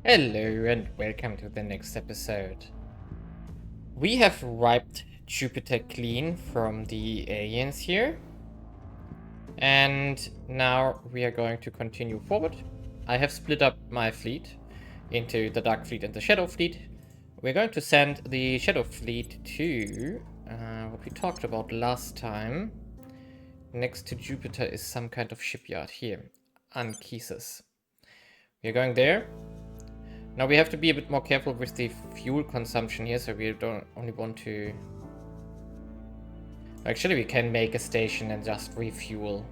Hello and welcome to the next episode. We have wiped Jupiter clean from the aliens here. And now we are going to continue forward. I have split up my fleet into the Dark Fleet and the Shadow Fleet. We're going to send the Shadow Fleet to what we talked about last time. Next to Jupiter is some kind of shipyard here, Anchises. We are going there. Now we have to be a bit more careful with the fuel consumption here, so we don't only want to... Actually, we can make a station and just refuel.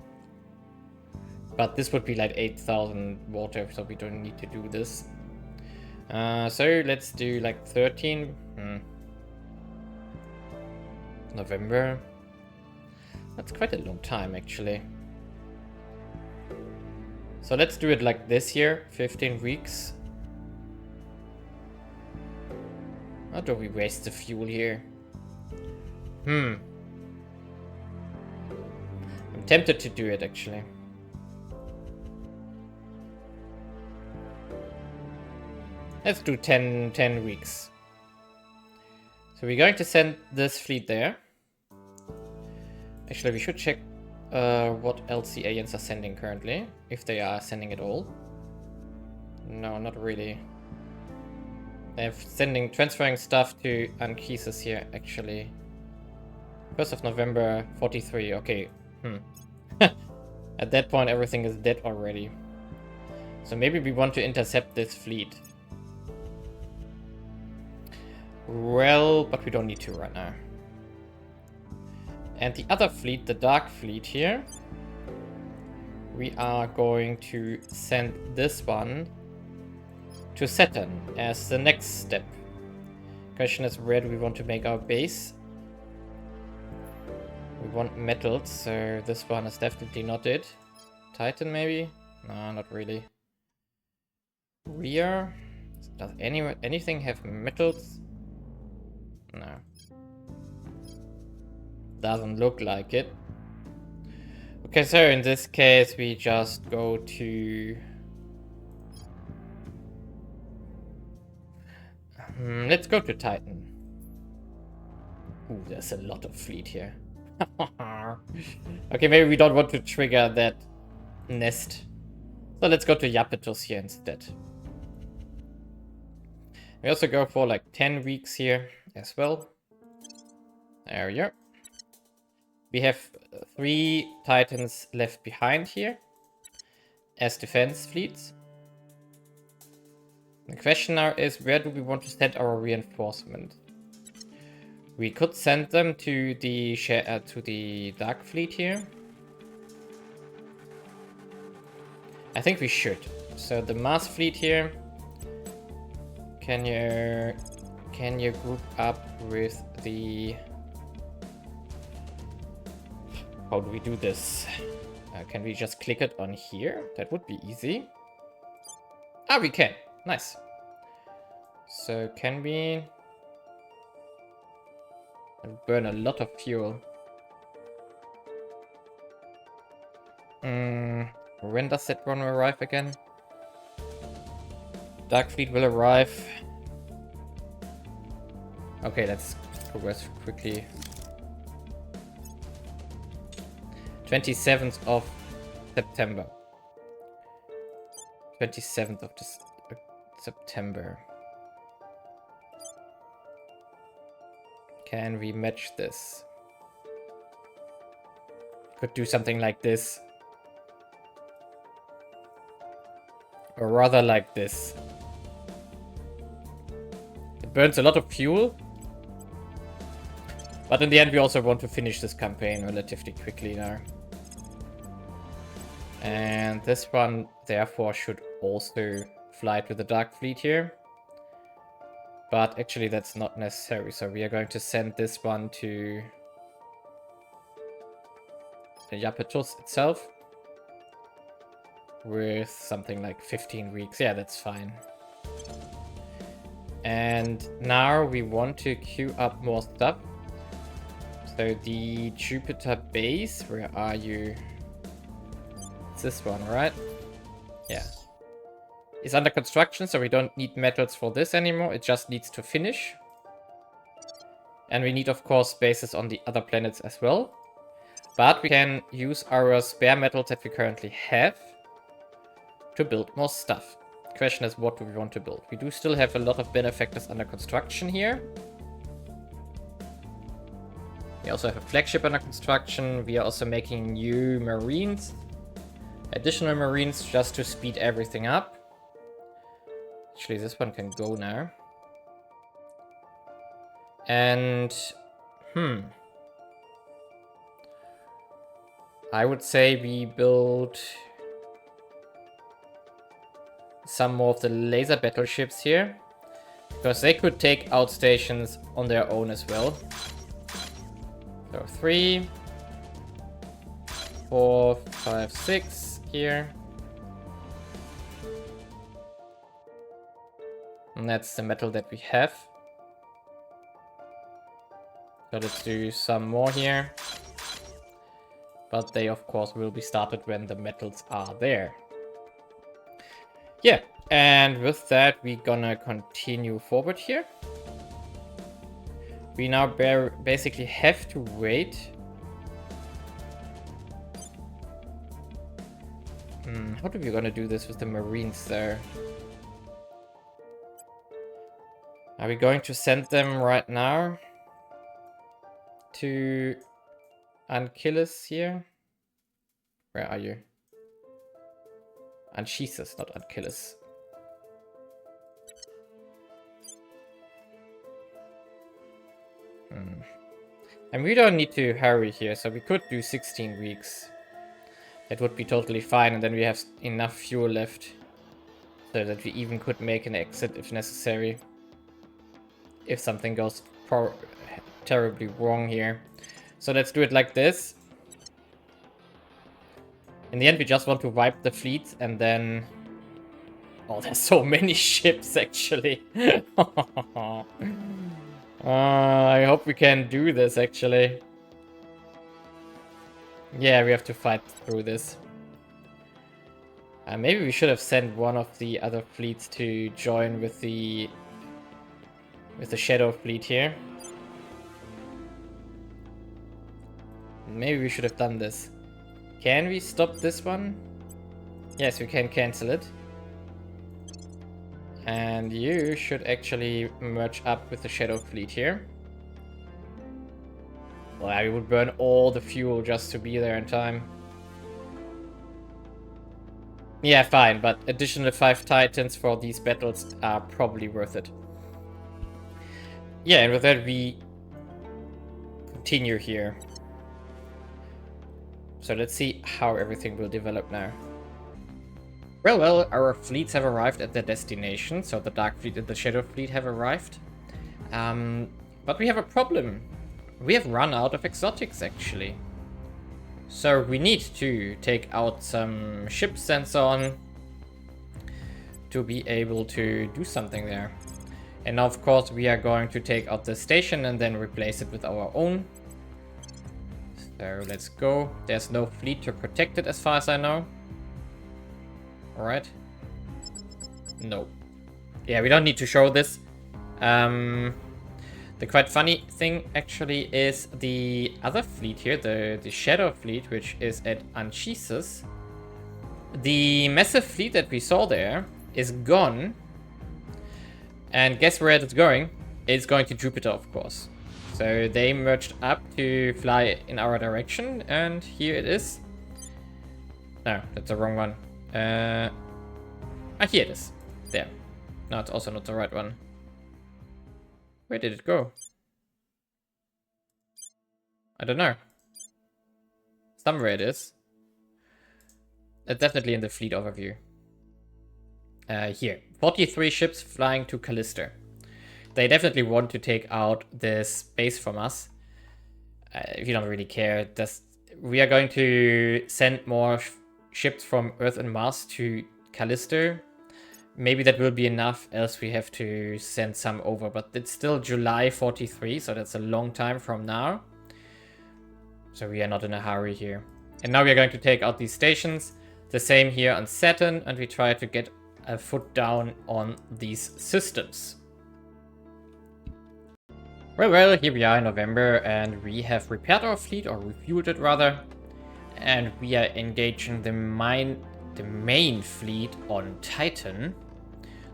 But this would be like 8,000 water, so we don't need to do this. So let's do like 13. November. That's quite a long time, actually. So let's do it like this here, 15 weeks. How do we waste the fuel here? I'm tempted to do it, actually. Let's do 10 weeks. So we're going to send this fleet there. Actually, we should check what else the aliens are sending currently. If they are sending it all. No, not really. They're transferring stuff to Anchises here, actually. 1st of November, 43, okay. At that point, everything is dead already. So maybe we want to intercept this fleet. Well, but we don't need to right now. And the other fleet, the Dark Fleet here, we are going to send this one to Saturn as the next step. Question is, where do we want to make our base? We want metals, so this one is definitely not it. Titan maybe? No, not really. Rear? Does anything have metals? No. Doesn't look like it. Okay, so in this case we just go to... let's go to Titan. Ooh, there's a lot of fleet here. Okay, maybe we don't want to trigger that nest. So let's go to Iapetus here instead. We also go for like 10 weeks here as well. There we are. We have 3 Titans left behind here as defense fleets. The question now is, where do we want to send our reinforcement? We could send them to the Dark Fleet here. I think we should. So the Mars Fleet here. Can you group up with the... How do we do this? Can we just click it on here? That would be easy. Ah, we can. Nice. So can we... burn a lot of fuel. When does that one arrive again? Dark Fleet will arrive. Okay, let's progress quickly. 27th of September. 27th of September. Can we match this? Could do something like this. Or rather like this. It burns a lot of fuel. But in the end we also want to finish this campaign relatively quickly now. And this one therefore should also fly to the Dark Fleet here. But actually that's not necessary, so we are going to send this one to the Iapetus itself. With something like 15 weeks. Yeah, that's fine. And now we want to queue up more stuff. So the Jupiter base, where are you? It's this one, right? Yeah. is under construction, so we don't need metals for this anymore. It just needs to finish. And we need, of course, bases on the other planets as well. But we can use our spare metals that we currently have to build more stuff. Question is, what do we want to build? We do still have a lot of benefactors under construction here. We also have a flagship under construction. We are also making new marines. Additional marines just to speed everything up. Actually, this one can go now. And, I would say we build some more of the laser battleships here, because they could take out stations on their own as well. So 3, 4, 5, 6 here. And that's the metal that we have. So let's do some more here. But they, of course, will be started when the metals are there. Yeah, and with that, we're gonna continue forward here. We now basically have to wait. How are we gonna do this with the marines there? Are we going to send them right now to Anchises here? Where are you? Anchises, not Anchises. And we don't need to hurry here, so we could do 16 weeks. That would be totally fine, and then we have enough fuel left so that we even could make an exit if necessary. If something goes terribly wrong here. So let's do it like this. In the end, we just want to wipe the fleet and then... Oh, there's so many ships, actually. I hope we can do this, actually. Yeah, we have to fight through this. Maybe we should have sent one of the other fleets to join with the Shadow fleet here. Maybe we should have done this. Can we stop this one? Yes, we can cancel it. And you should actually merge up with the Shadow fleet here. Well, I would burn all the fuel just to be there in time. Yeah, fine, but additional 5 Titans for these battles are probably worth it. Yeah, and with that we continue here. So let's see how everything will develop now. Well, our fleets have arrived at their destination. So the Dark Fleet and the Shadow Fleet have arrived. But we have a problem. We have run out of exotics, actually. So we need to take out some ships and so on to be able to do something there. And now, of course, we are going to take out the station and then replace it with our own. So let's go. There's no fleet to protect it as far as I know. Alright. No. Yeah, we don't need to show this. The quite funny thing actually is the other fleet here, the Shadow fleet, which is at Anchises. The massive fleet that we saw there is gone. And guess where it's going? It's going to Jupiter, of course. So they merged up to fly in our direction, and here it is. No, that's the wrong one. Here it is. There. No, it's also not the right one. Where did it go? I don't know. Somewhere it is. It's definitely in the fleet overview. Here. 43 ships flying to Callisto. They definitely want to take out this base from us. If you don't really care. We are going to send more ships from Earth and Mars to Callisto. Maybe that will be enough, else we have to send some over. But it's still July 43, so that's a long time from now. So we are not in a hurry here. And now we are going to take out these stations. The same here on Saturn, and we try to get a foot down on these systems. Well, here we are in November, and we have repaired our fleet, or refueled it rather, and we are engaging the main fleet on Titan.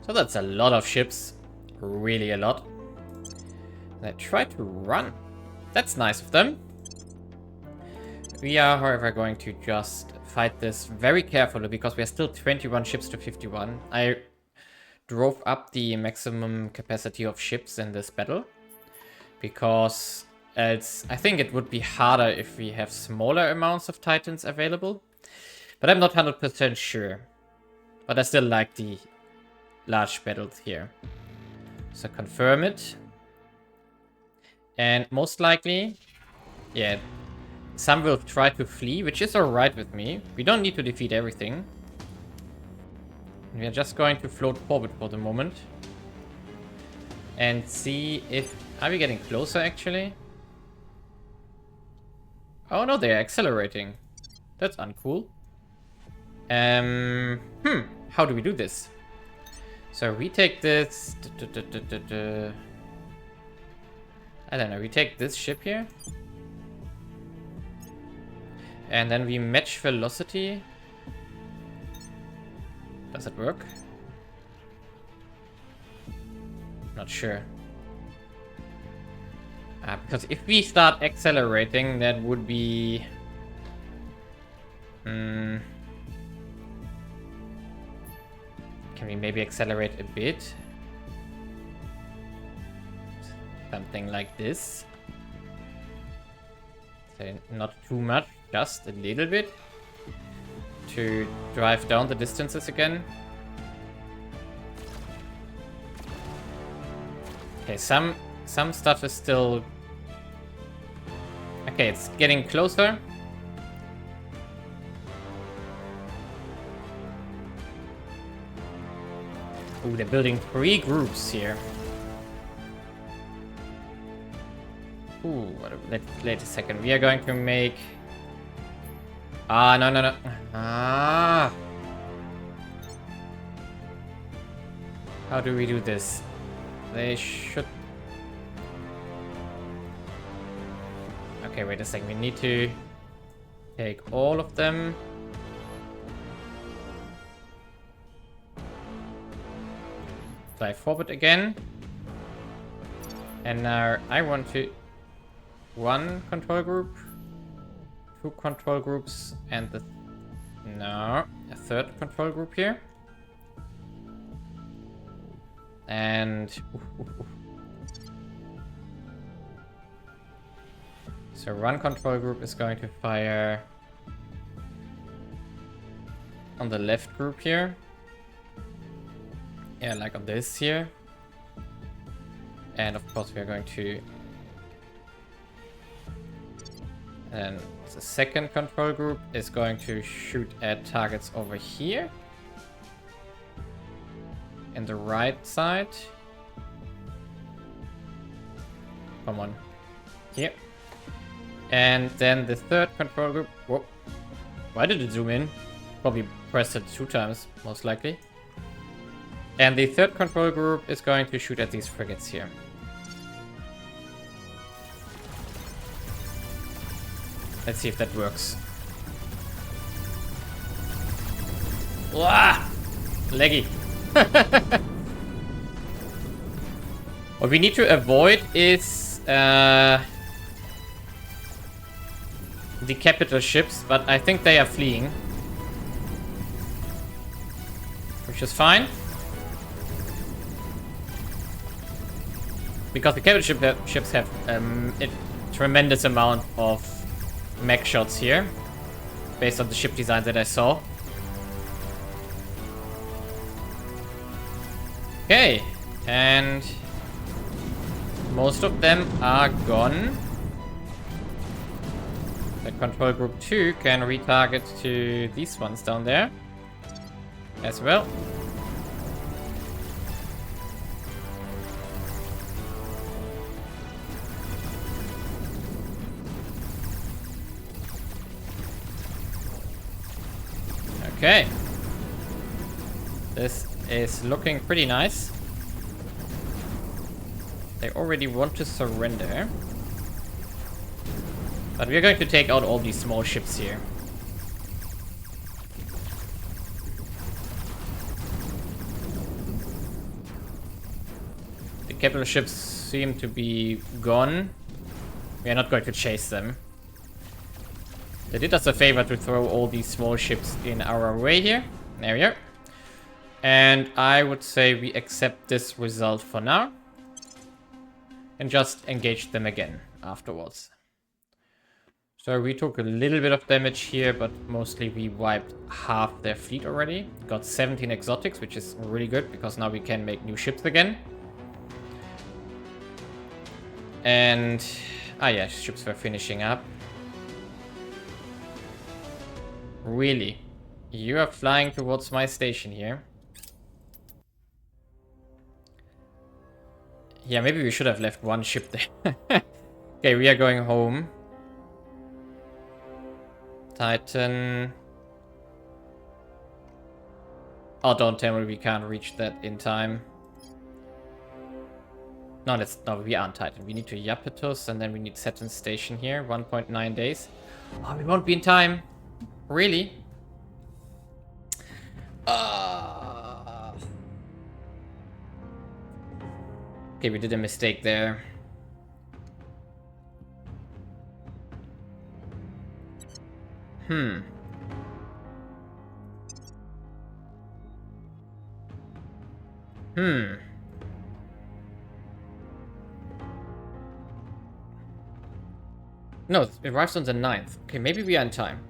So that's a lot of ships, really a lot. They try to run. That's nice of them. We are, however, going to just fight this very carefully because we are still 21 ships to 51. I drove up the maximum capacity of ships in this battle because I think it would be harder if we have smaller amounts of Titans available. But I'm not 100% sure. But I still like the large battles here. So confirm it. And most likely, yeah, some will try to flee, which is alright with me. We don't need to defeat everything. We are just going to float forward for the moment. And see if... Are we getting closer, actually? Oh no, they are accelerating. That's uncool. How do we do this? So we take this... I don't know, we take this ship here. And then we match velocity. Does it work? Not sure. Because if we start accelerating, that would be... Can we maybe accelerate a bit? Something like this. So not too much, just a little bit. To drive down the distances again. Okay, some stuff is still... Okay, it's getting closer. Ooh, they're building 3 groups here. Ooh, wait a second. We are going to make... no. How do we do this? They should... Okay, wait a second. We need to take all of them. Fly forward again. And now I want to... 1 control group. 2 control groups. And a 3rd control group here. And... So 1 control group is going to fire on the left group here. Yeah, like on this here. And of course we are going to... And the 2nd control group is going to shoot at targets over here. In the right side. Come on. Here. And then the 3rd control group... Whoa. Why did it zoom in? Probably pressed it 2 times, most likely. And the 3rd control group is going to shoot at these frigates here. Let's see if that works. Wah! Leggy. What we need to avoid is the capital ships, but I think they are fleeing. Which is fine. Because the capital ships have a tremendous amount of mech shots here. Based on the ship design that I saw. Okay. And most of them are gone. The control group 2 can retarget to these ones down there as well. Okay. This is looking pretty nice. They already want to surrender. But we're going to take out all these small ships here. The capital ships seem to be gone. We are not going to chase them. They did us a favor to throw all these small ships in our way here. There we are. And I would say we accept this result for now. And just engage them again afterwards. So we took a little bit of damage here, but mostly we wiped half their fleet already. Got 17 exotics, which is really good, because now we can make new ships again. And... ah yeah, ships were finishing up. Really? You are flying towards my station here. Yeah, maybe we should have left one ship there. Okay, we are going home. Titan. Oh, don't tell me we can't reach that in time. No, we aren't Titan. We need to Iapetus, and then we need Saturn Station here. 1.9 days. Oh, we won't be in time. Really? Okay, we did a mistake there. No, it arrives on the 9th. Okay, maybe we are in time.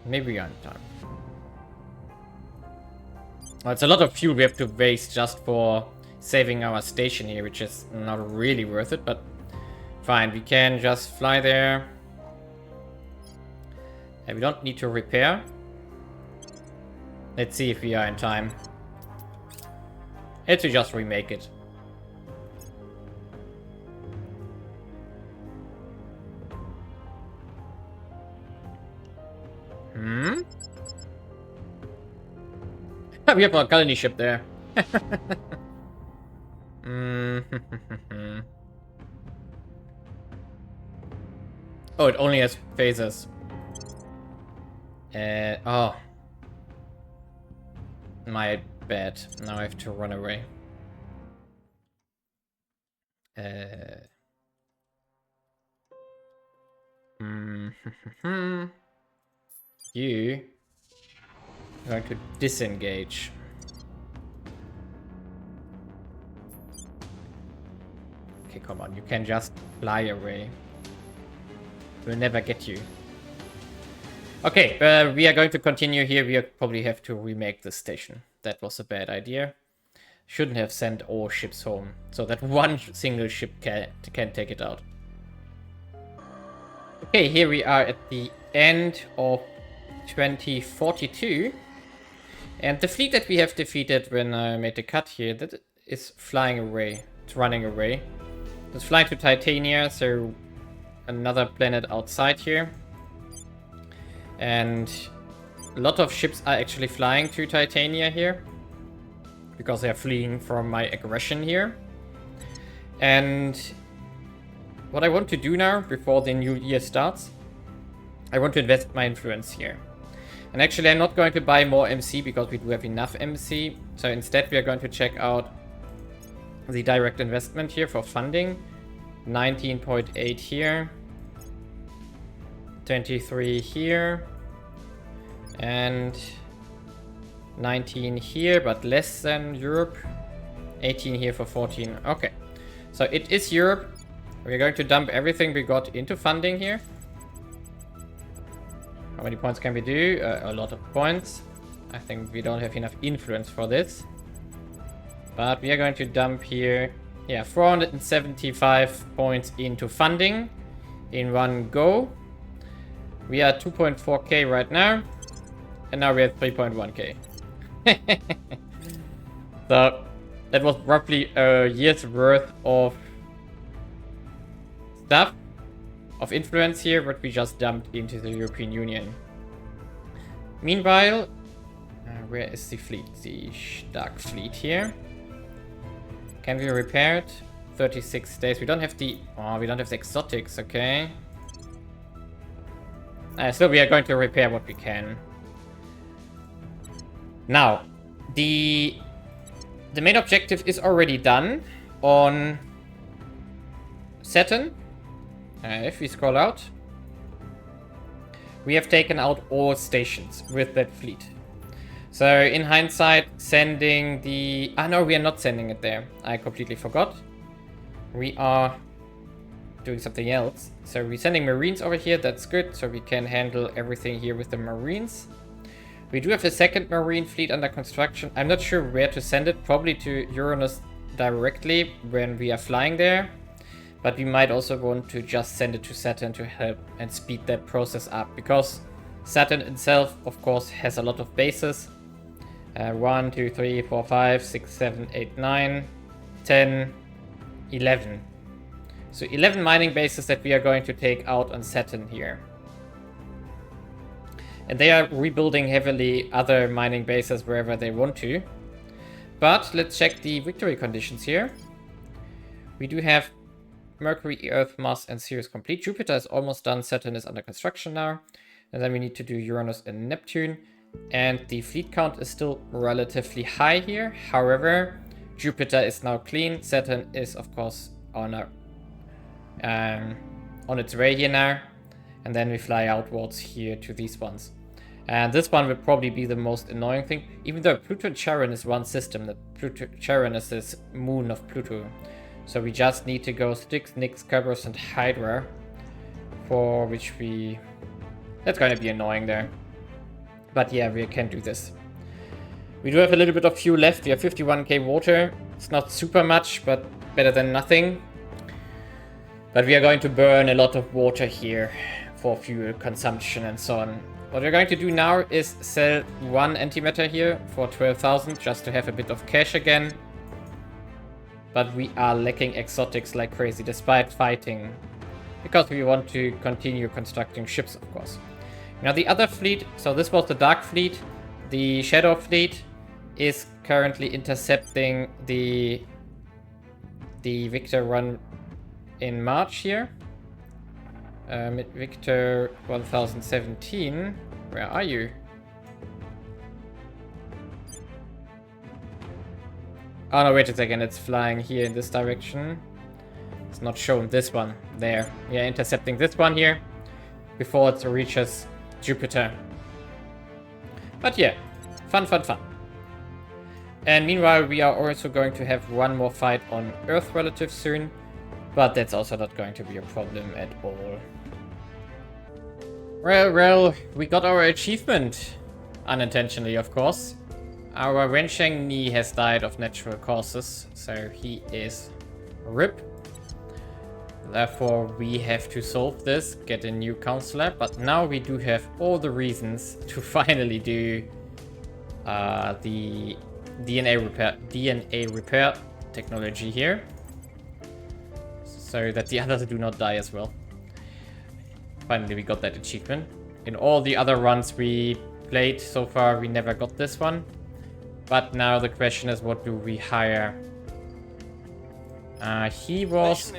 Maybe we are in time. Well, it's a lot of fuel we have to waste just for saving our station here, which is not really worth it, but fine. We can just fly there. And we don't need to repair. Let's see if we are in time. Let's just remake it. We have a colony ship there. Oh, it only has phasers. Oh. My bad. Now I have to run away. You are going to disengage. Okay, come on. You can just fly away. We'll never get you. Okay, we are going to continue here. We probably have to remake this station. That was a bad idea. Shouldn't have sent all ships home, so that one single ship can take it out. Okay, here we are at the end of 2042. And the fleet that we have defeated when I made the cut here, that is flying away. It's running away. It's flying to Titania, so another planet outside here. And a lot of ships are actually flying to Titania here, because they are fleeing from my aggression here. And what I want to do now, before the new year starts, I want to invest my influence here. And actually I'm not going to buy more MC, because we do have enough MC. So instead we are going to check out the direct investment here for funding. 19.8 here. 23 here. And 19 here, but less than Europe. 18 here for 14. Okay. So it is Europe. We're going to dump everything we got into funding here. How many points can we do? A lot of points. I think we don't have enough influence for this. But we are going to dump here, yeah, 475 points into funding in one go. We are 2.4k right now. And now we're at 3.1k. So that was roughly a year's worth of stuff, of influence here, what we just dumped into the European Union. Meanwhile, Where is the fleet? The Dark Fleet here. Can we repair it? 36 days. We don't have the... Oh, we don't have the exotics, okay. So we are going to repair what we can. Now, the main objective is already done on Saturn. If we scroll out, we have taken out all stations with that fleet. So in hindsight, sending the... Ah, no, we are not sending it there. I completely forgot. We are doing something else. So we're sending Marines over here. That's good. So we can handle everything here with the Marines. We do have a second Marine fleet under construction. I'm not sure where to send it. Probably to Uranus directly when we are flying there. But we might also want to just send it to Saturn to help and speed that process up. Because Saturn itself, of course, has a lot of bases. 1, 2, 3, 4, 5, 6, 7, 8, 9, 10, 11. So 11 mining bases that we are going to take out on Saturn here. And they are rebuilding heavily other mining bases wherever they want to. But let's check the victory conditions here. We do have Mercury, Earth, Mars, and Sirius complete. Jupiter is almost done. Saturn is under construction now. And then we need to do Uranus and Neptune. And the fleet count is still relatively high here. However, Jupiter is now clean. Saturn is, of course, on its way here now. And then we fly outwards here to these ones. And this one will probably be the most annoying thing. Even though Pluto and Charon is one system, that Charon is this moon of Pluto. So we just need to go Styx, Nyx, Cerberus, and Hydra. For which we... That's going to be annoying there. But yeah, we can do this. We do have a little bit of fuel left. We have 51k water. It's not super much, but better than nothing. But we are going to burn a lot of water here for fuel consumption and so on. What we're going to do now is sell one antimatter here for 12,000 just to have a bit of cash again. But we are lacking exotics like crazy despite fighting. Because we want to continue constructing ships, of course. Now the other fleet, so this was the Dark Fleet. The Shadow Fleet is currently intercepting the Victor run in March here. Victor 1017. Where are you? Oh no, wait a second, it's flying here in this direction. It's not shown this one. There. We are intercepting this one here before it reaches Jupiter. But yeah, fun. And meanwhile, we are also going to have one more fight on Earth relative soon. But that's also not going to be a problem at all. Well, we got our achievement. Unintentionally, of course. Our Wensheng Ni has died of natural causes, so he is RIP. Therefore, we have to solve this, get a new Councilor, but now we do have all the reasons to finally do the DNA repair technology here. So that the others do not die as well. Finally, we got that achievement. In all the other runs we played so far, we never got this one. But now the question is, what do we hire? He was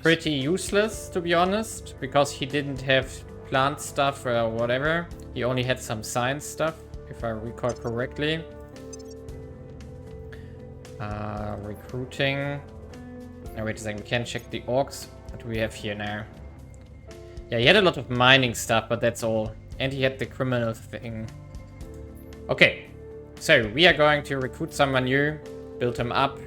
pretty useless, to be honest, because he didn't have plant stuff or whatever. He only had some science stuff, if I recall correctly. Recruiting. Now wait a second, we can check the orcs. What do we have here now? Yeah, he had a lot of mining stuff, but that's all. And he had the criminal thing. Okay, so we are going to recruit someone new, build him up.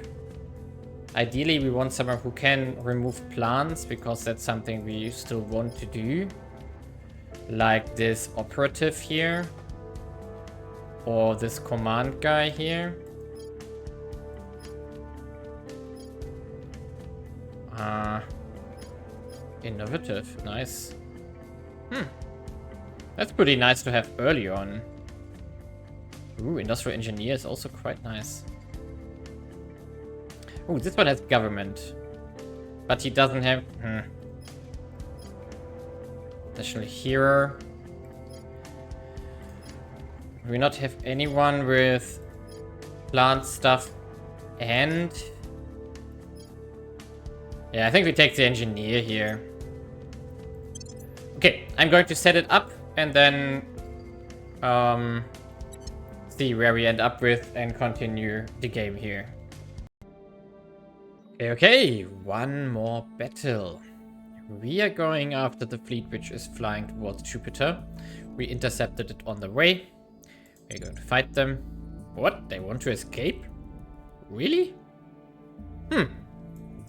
Ideally, we want someone who can remove plants, because that's something we still want to do. Like this operative here. Or this command guy here. Innovative, nice. That's pretty nice to have early on. Ooh, industrial engineer is also quite nice. Ooh, this one has government. But he doesn't have... National hero. We not have anyone with plant stuff and... Yeah, I think we take the engineer here. Okay, I'm going to set it up and then see where we end up with and continue the game here. Okay, one more battle. We are going after the fleet which is flying towards Jupiter. We intercepted it on the way. We're going to fight them. What? They want to escape? Really?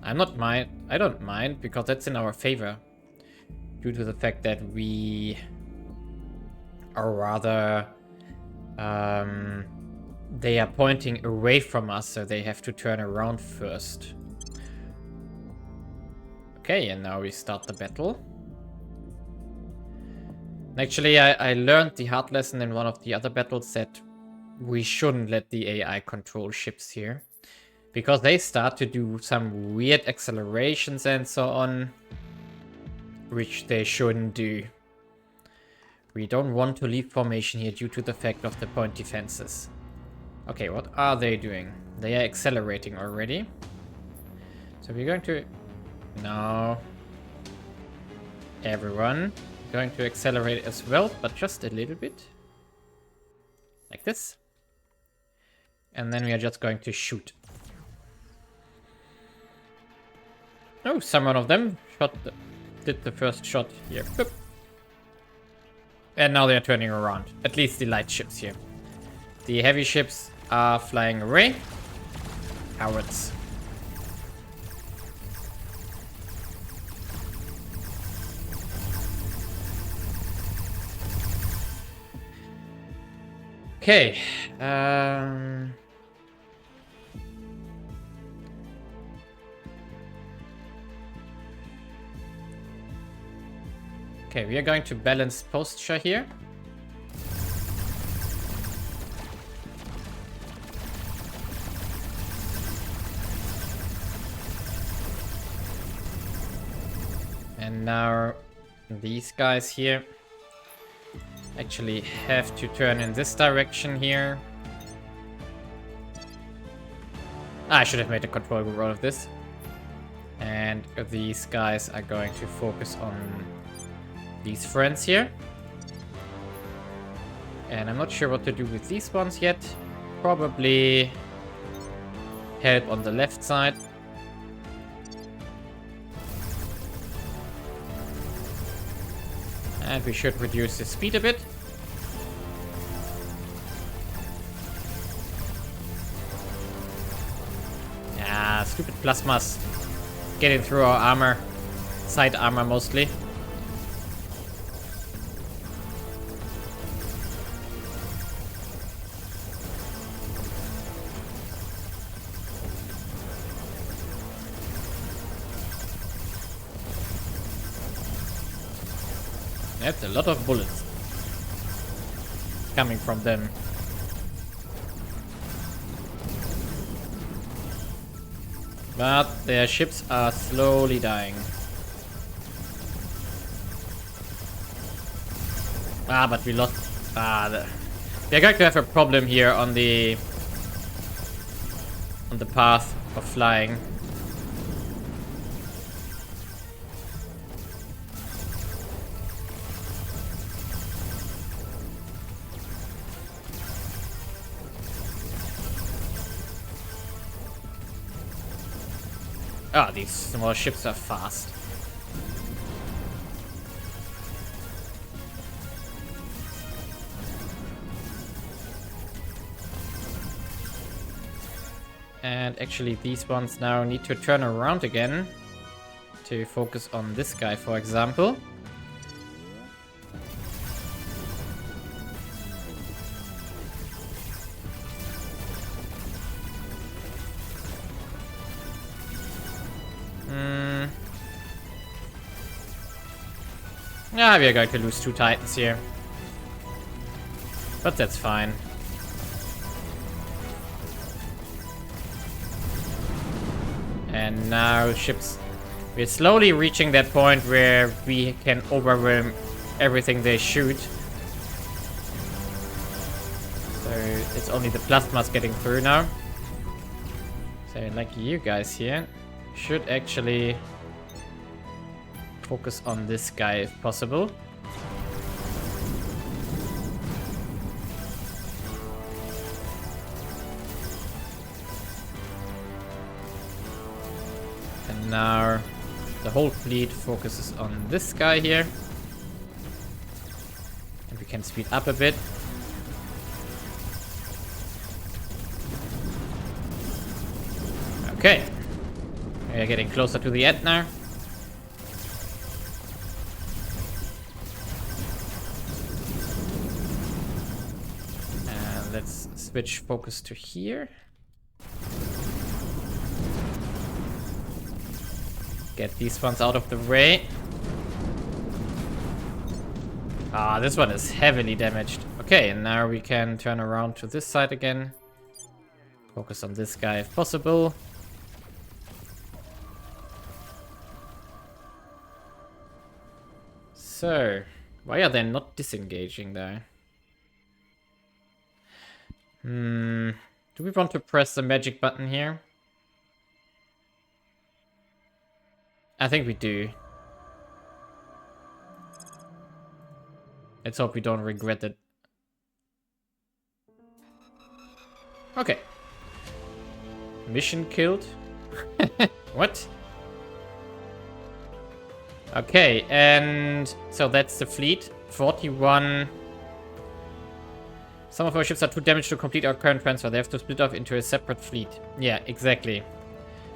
I don't mind because that's in our favor. Due to the fact that we are rather... they are pointing away from us, so they have to turn around first. Okay, and now we start the battle. Actually, I learned the hard lesson in one of the other battles that we shouldn't let the AI control ships here. Because they start to do some weird accelerations and so on, which they shouldn't do. We don't want to leave formation here due to the fact of the point defenses. Okay, what are they doing? They are accelerating already. So we're going to... Now... Everyone going to accelerate as well, but just a little bit. Like this. And then we are just going to shoot. Oh, someone of them did the first shot here. Boop. And now they're turning around. At least the light ships here. The heavy ships are flying away. Cowards. Okay. Okay, we are going to balance posture here. And now these guys here actually have to turn in this direction here. I should have made a control group out of this. And these guys are going to focus on these friends here. And I'm not sure what to do with these ones yet. Probably help on the left side. And we should reduce the speed a bit. Ah, stupid plasmas. Getting through our armor. Side armor mostly. That's a lot of bullets coming from them. But their ships are slowly dying. Ah, but we lost. They're going to have a problem here on the path of flying. Ah, these small ships are fast. And actually these ones now need to turn around again to focus on this guy, for example. Yeah, we are going to lose 2 Titans here. But that's fine. And now ships... We're slowly reaching that point where we can overwhelm everything they shoot. it's only the plasmas getting through now. So like you guys here should actually focus on this guy if possible. And now the whole fleet focuses on this guy here. And we can speed up a bit. Okay. We are getting closer to the end now. And let's switch focus to here. Get these ones out of the way. Ah, this one is heavily damaged. Okay, and now we can turn around to this side again. Focus on this guy if possible. So, why are they not disengaging there? Do we want to press the magic button here? I think we do. Let's hope we don't regret it. Okay. Mission killed. What? Okay, and so that's the fleet. 41. Some of our ships are too damaged to complete our current transfer. They have to split off into a separate fleet. Yeah, exactly.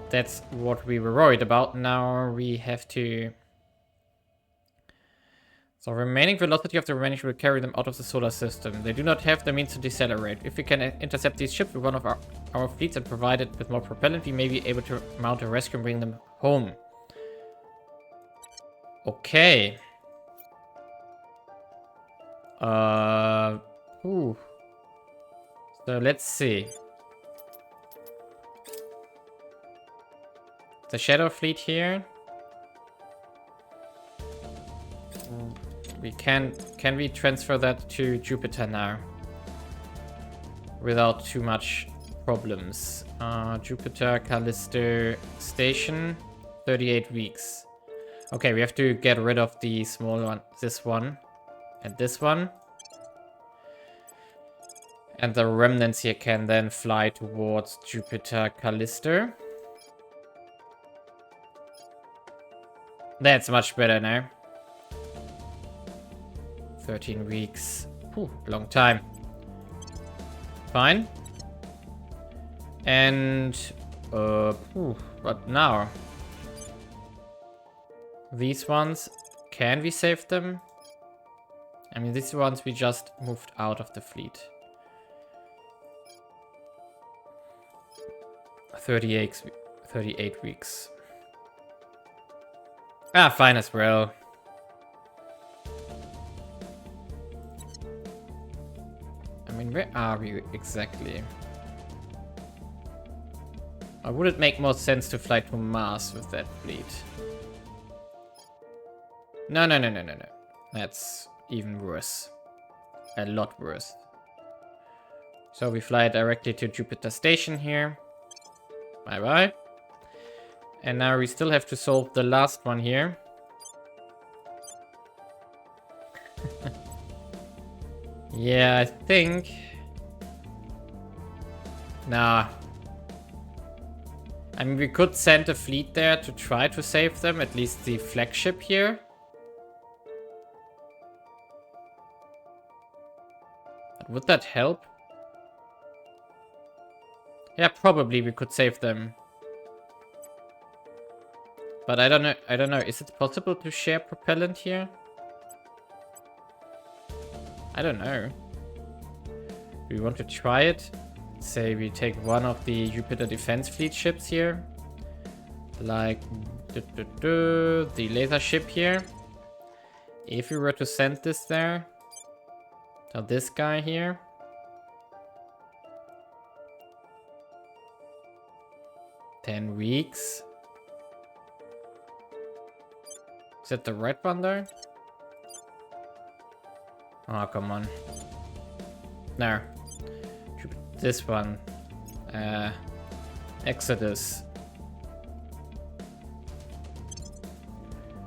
That's what we were worried about. Now we have to... So remaining velocity of the remaining will carry them out of the solar system. They do not have the means to decelerate. If we can intercept these ships with one of our fleets and provide it with more propellant, we may be able to mount a rescue and bring them home. Okay. Ooh. So let's see. The Shadow Fleet here. We can we transfer that to Jupiter now? Without too much problems. Jupiter, Callisto Station, 38 weeks. Okay, we have to get rid of the small one, this one, and this one. And the remnants here can then fly towards Jupiter, Callisto. That's much better now. 13 weeks. Whew, long time. Fine. And what now? These ones, can we save them? I mean, these ones we just moved out of the fleet. 38 weeks. Ah, fine as well. I mean, where are we exactly? Or would it make more sense to fly to Mars with that fleet? No. That's even worse. A lot worse. So we fly directly to Jupiter Station here. Bye-bye. And now we still have to solve the last one here. Yeah, I think... Nah. I mean, we could send a fleet there to try to save them, at least the flagship here. But would that help? Yeah, probably we could save them. But I don't know. Is it possible to share propellant here? I don't know. Do we want to try it? Say we take one of the Jupiter Defense Fleet ships here. Like the laser ship here. If we were to send this there. So this guy here. "10 weeks. Is that the right one there? Oh, come on. No. this one? Exodus.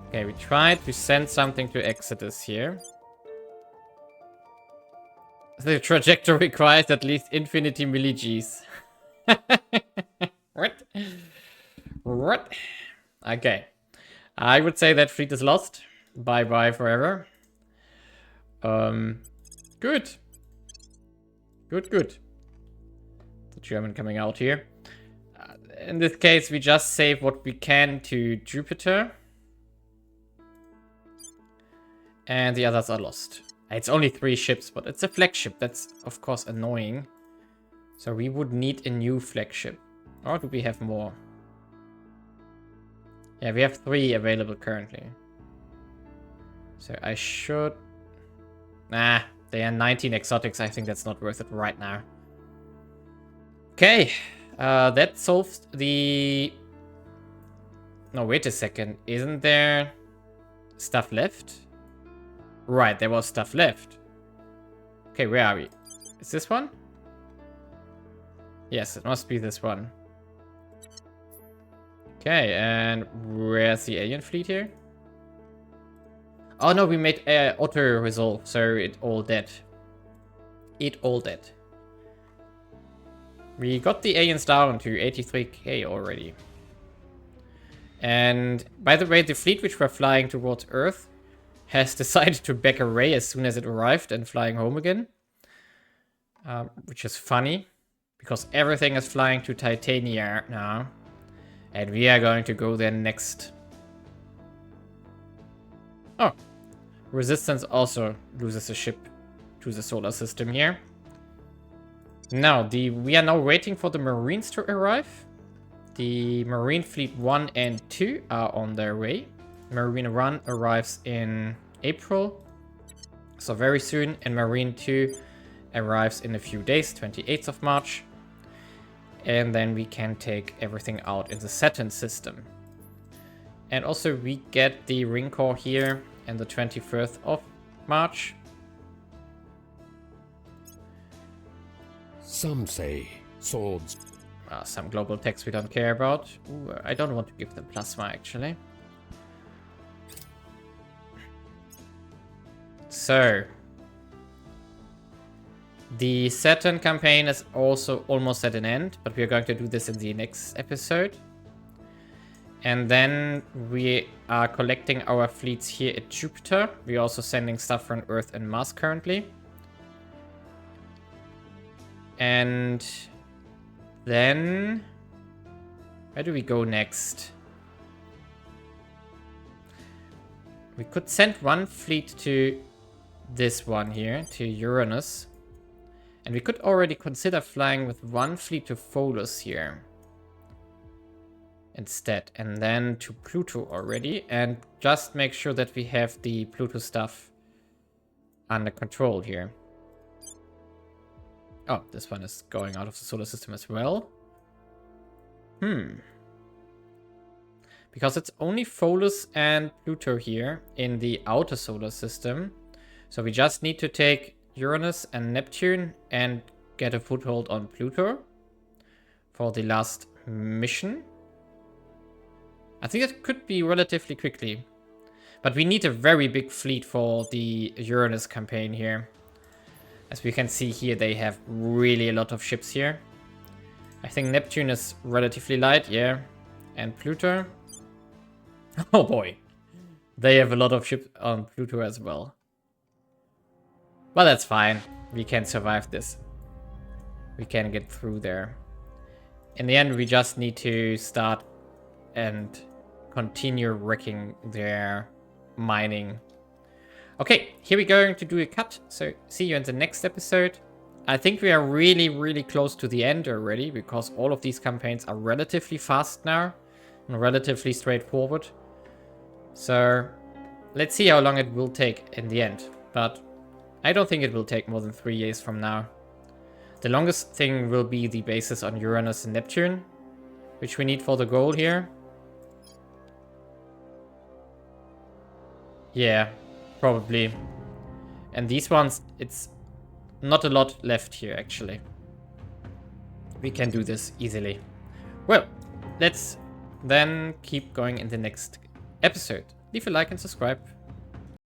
Okay, we tried to send something to Exodus here. The trajectory requires at least infinity milli-Gs. What? What? Okay. I would say that fleet is lost. Bye-bye forever. Good. Good. The German coming out here. In this case, we just save what we can to Jupiter. And the others are lost. It's only 3 ships, but it's a flagship. That's, of course, annoying. So we would need a new flagship. Or do we have more? Yeah, we have 3 available currently. So I should... Nah, they are 19 exotics. I think that's not worth it right now. Okay, that solves the... No, wait a second. Isn't there stuff left? Right, there was stuff left. Okay, where are we? Is this one? Yes, it must be this one. Okay, and where's the alien fleet here? Oh no, we made auto resolve, so it all dead. It all dead. We got the aliens down to 83k already. And by the way, the fleet which we're flying towards Earth has decided to back away as soon as it arrived and flying home again. Which is funny, because everything is flying to Titania now. And we are going to go there next. Oh. Resistance also loses a ship to the solar system here. Now, we are now waiting for the Marines to arrive. The Marine Fleet 1 and 2 are on their way. Marine 1 arrives in April, so very soon, and Marine 2 arrives in a few days, 28th of March. And then we can take everything out in the Saturn system. And also we get the Ring Core here on the 21st of March. Some say swords. Some global text we don't care about. Ooh, I don't want to give them plasma, actually. So, the Saturn campaign is also almost at an end, but we are going to do this in the next episode. And then we are collecting our fleets here at Jupiter. We're also sending stuff from Earth and Mars currently. And then, where do we go next? We could send one fleet to this one here, to Uranus. And we could already consider flying with one fleet to Pholus here instead. And then to Pluto already. And just make sure that we have the Pluto stuff under control here. Oh, this one is going out of the solar system as well. Because it's only Pholus and Pluto here in the outer solar system. So we just need to take Uranus and Neptune and get a foothold on Pluto for the last mission. I think it could be relatively quickly. But we need a very big fleet for the Uranus campaign here. As we can see here, they have really a lot of ships here. I think Neptune is relatively light, yeah. And Pluto. Oh boy. They have a lot of ships on Pluto as well. But that's fine. We can survive this. We can get through there. In the end, we just need to start and continue wrecking their mining. Okay, here we're going to do a cut. So see you in the next episode. I think we are really, really close to the end already, because all of these campaigns are relatively fast now and relatively straightforward. So let's see how long it will take in the end. But I don't think it will take more than 3 years from now. The longest thing will be the bases on Uranus and Neptune, which we need for the goal here. Yeah, probably. And these ones, it's not a lot left here, actually. We can do this easily. Well, let's then keep going in the next episode. Leave a like and subscribe.